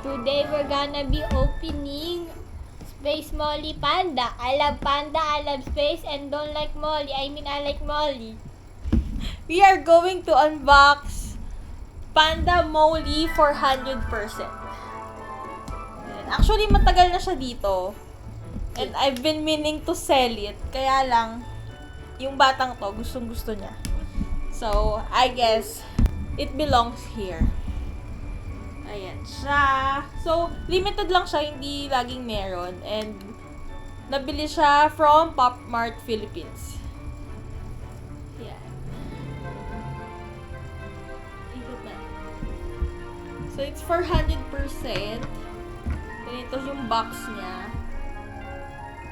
Today we're gonna be opening Space Molly Panda. I love Panda, I love Space, and don't like Molly. I mean, I like Molly. We are going to unbox pandamolly 400%. Actually, matagal na siya dito. And I've been meaning to sell it. Kaya lang, yung batang to, gustong-gusto niya. So, I guess, it belongs here. Ayan siya. So, limited lang siya, hindi laging meron. And, nabili siya from Popmart, Philippines. Ayan. Ikot na. So, it's 400%. Ganito yung box niya.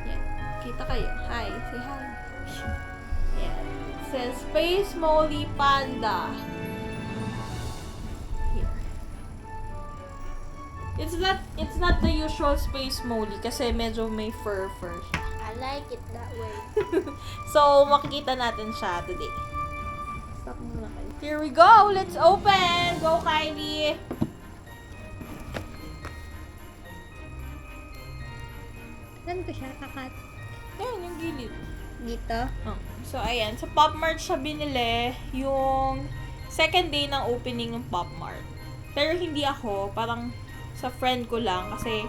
Ayan. Kita kayo. Hi. Say hi. Ayan. It says, Spacemolly Panda. It's not the usual spacemolly kasi medyo may fur siya. I like it that way. So, makikita natin siya today. Stop muna kayo. Here we go! Let's open! Go, Kylie! Saan ko siya kakat? Ayan, yung gilid. Dito? Oh. So, ayan. Sa Popmart siya binili yung second day ng opening ng Popmart. Pero hindi ako. Parang sa friend ko lang kasi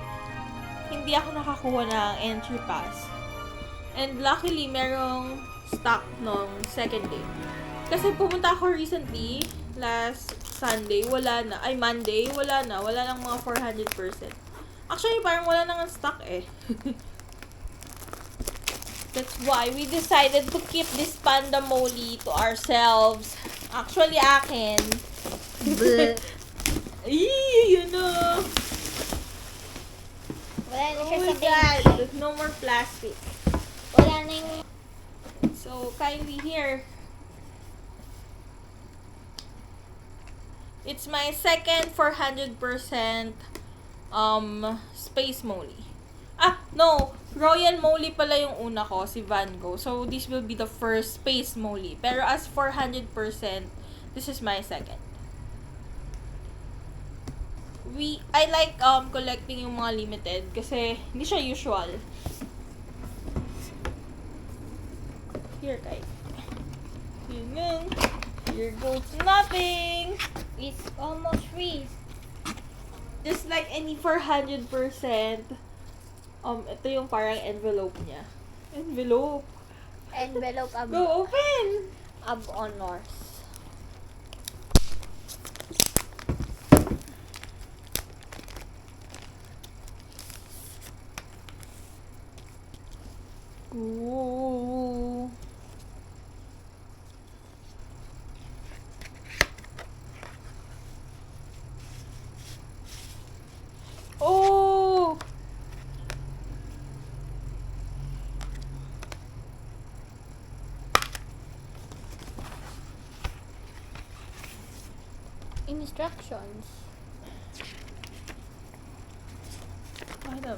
hindi ako nakakuha ng entry pass. And luckily, merong stock nung second day. Kasi pumunta ako recently, last Sunday, wala na. Ay, Monday, wala na. Wala nang mga 400%. Actually, parang wala nang stock eh. That's why we decided to keep this pandamolly to ourselves. Actually, akin. You know. Wala na Oh siya my sa God. table. No more plastic. Wala na yung... So, kindly here. It's my second 400% spacemolly. Ah, no. Royal Molly pala yung una ko, si Van Gogh. So, this will be the first spacemolly. Pero as 400%, this is my second. I like collecting yung mga limited kasi hindi siya usual. Here, guys. Here goes nothing. It's almost free. Just like any 400%, ito yung parang envelope niya. Envelope. Envelope of Go open! honors. Ooh. Oh! Instructions. I don't know.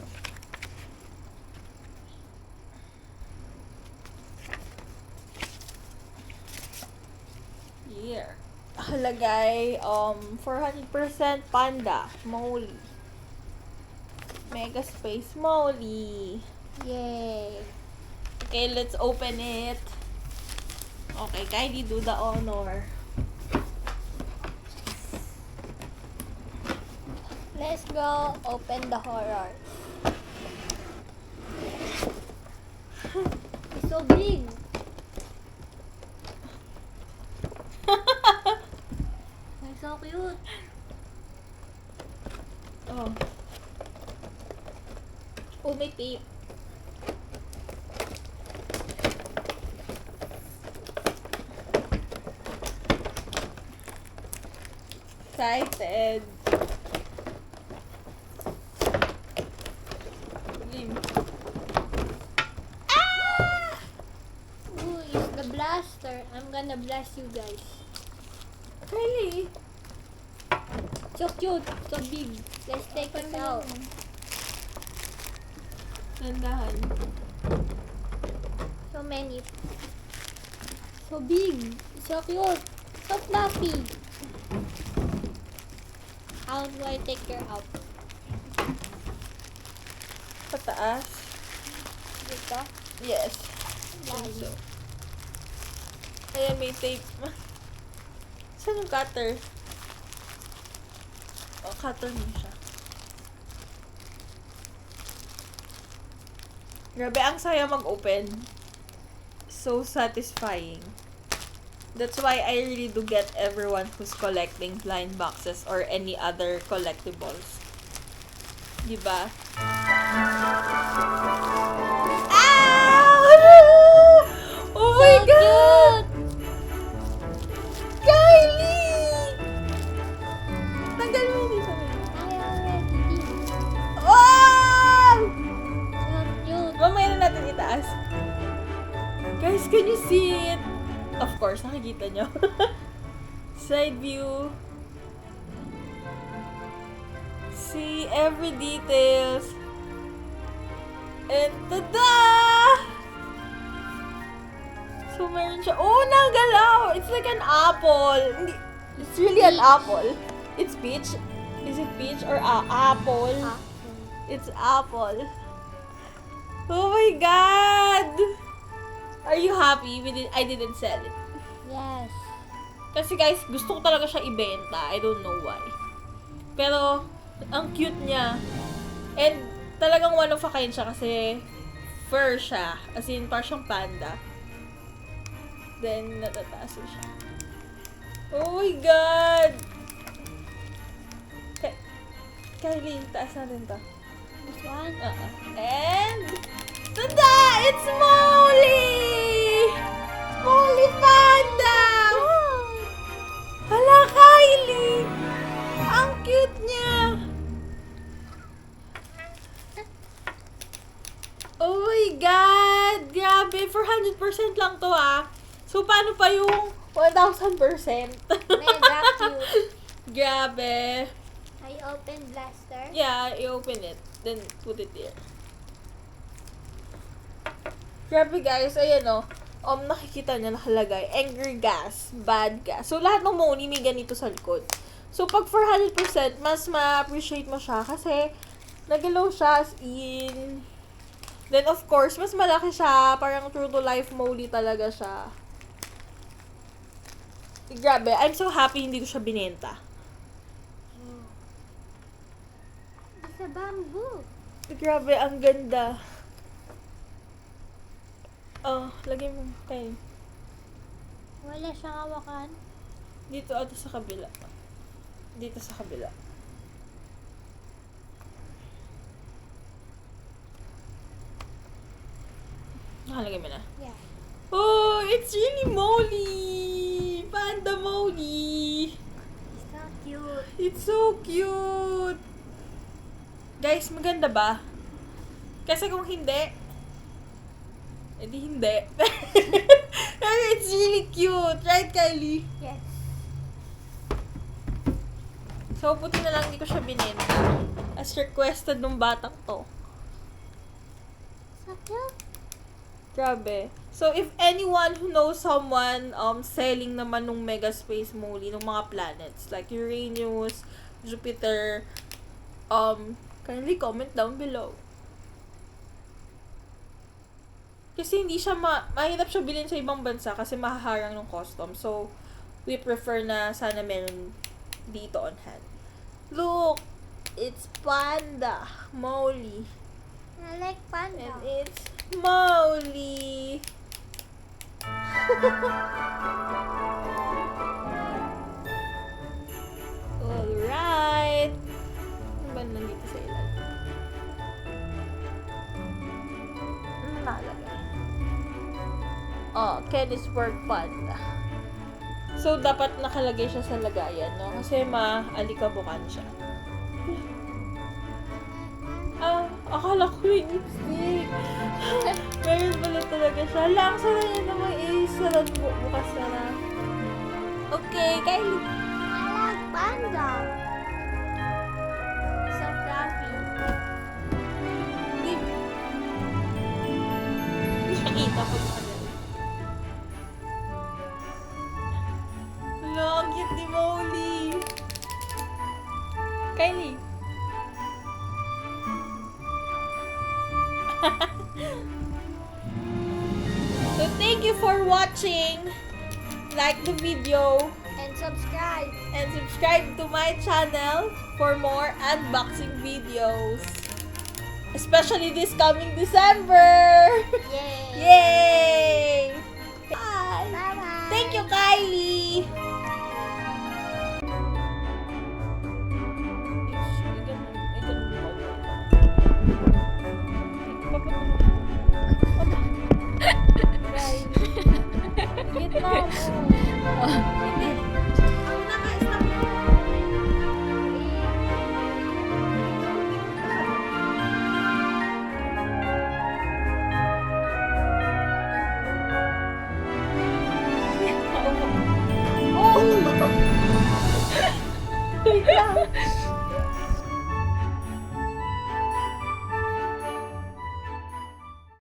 Here. Halagay, 400% panda, molly. Mega space molly. Yay. Okay, let's open it. Okay, Kylie, do the honor. Let's go open the horror. It's so big. It's so cute. Oh. Oh, may tape. Excited. Ah! Ooh, it's the blaster. I'm gonna blast you guys. Kylie. So cute. So big. Let's take it out. Nandahan. So many. So big. So cute. So fluffy. How do I take her out? taas. Dito. Yes. Lalim. So, ayan, may tape. Saan yung cutter? Oh, cutter mo siya. Grabe, ang saya mag-open. So satisfying. That's why I really do get everyone who's collecting blind boxes or any other collectibles. Diba? Oh my God! Kylie! Tanggal mo dito. I already did. Wow! So cute. Mamaya na natin itaas. Guys, can you see it? Of course, nakikita nyo. Side view. See every details. And tada! So, meron siya. Oh, nagalaw! It's like an apple. It's really an apple. It's peach. Is it peach or apple? It's apple. Oh my God! Are you happy? I didn't sell it. Yes. Kasi guys, gusto ko talaga siya ibenta. I don't know why. Pero, ang cute niya. And, talagang one of a kind siya kasi fur siya. As in, parang siyang panda. Then, natataas siya. Oh my God! Kylie, taas natin to. This one? And, tada! It's Molly! Molly Panda! Hala, Kylie! Ang cute niya! Oh my God! Grabe, 400% lang to ah. So, paano pa yung 1,000%? Mega cute. Grabe. I opened blaster. Yeah, you open it. Then, put it here. Grabe guys, ayan o. Nakikita niya nakalagay. Anger gas, bad gas. So, lahat ng Molly may ganito sa likod. So, pag 400%, mas ma-appreciate mo siya kasi nagalaw siya as in. Then, of course, mas malaki siya. Parang true to life Molly talaga siya. Grabe, I'm so happy hindi ko siya binenta. It's a bamboo. Grabe, ang ganda. Oh, lagay mo kayo. Wala siyang hawakan. Dito ato sa kabila. Dito sa kabila. Nakalagay mo na. Yeah. Oh, it's really Molly! Pandamolly! It's so cute. It's so cute! Guys, maganda ba? Kasi kung hindi, edi hindi. Pero it's really cute. Right, Kylie? Yes. So, buti na lang hindi ko siya binenta. As requested ng batang to. So cute. Grabe. So, if anyone who knows someone selling naman nung Mega Space Molly, nung mga planets, like Uranus, Jupiter, kindly comment down below. Kasi hindi siya mahirap siya bilhin sa ibang bansa kasi mahaharang ng custom. So, we prefer na sana meron dito on hand. Look! It's Panda Molly. I like panda. And it's Molly. Alright. Ano ba nandito sa ilalim? Nalagay. Oh, Kenny's Work Panda. So, dapat nakalagay siya sa lagayan, no? Kasi maalikabukan siya. Akala ko yung lipstick. Meron pala talaga siya. Lang, sana niya naman i-sarad mo. Bukas na. Okay, Kylie. I like panda. So fluffy. Hindi siya kita pag nakagano. Hala, ang cute ni Molly. Kylie. So, thank you for watching. Like the video. And subscribe. And subscribe to my channel for more unboxing videos. Especially this coming December! Yay! Yay! Bye! Bye-bye! Thank you, Kylie! Gitna mo. Oh!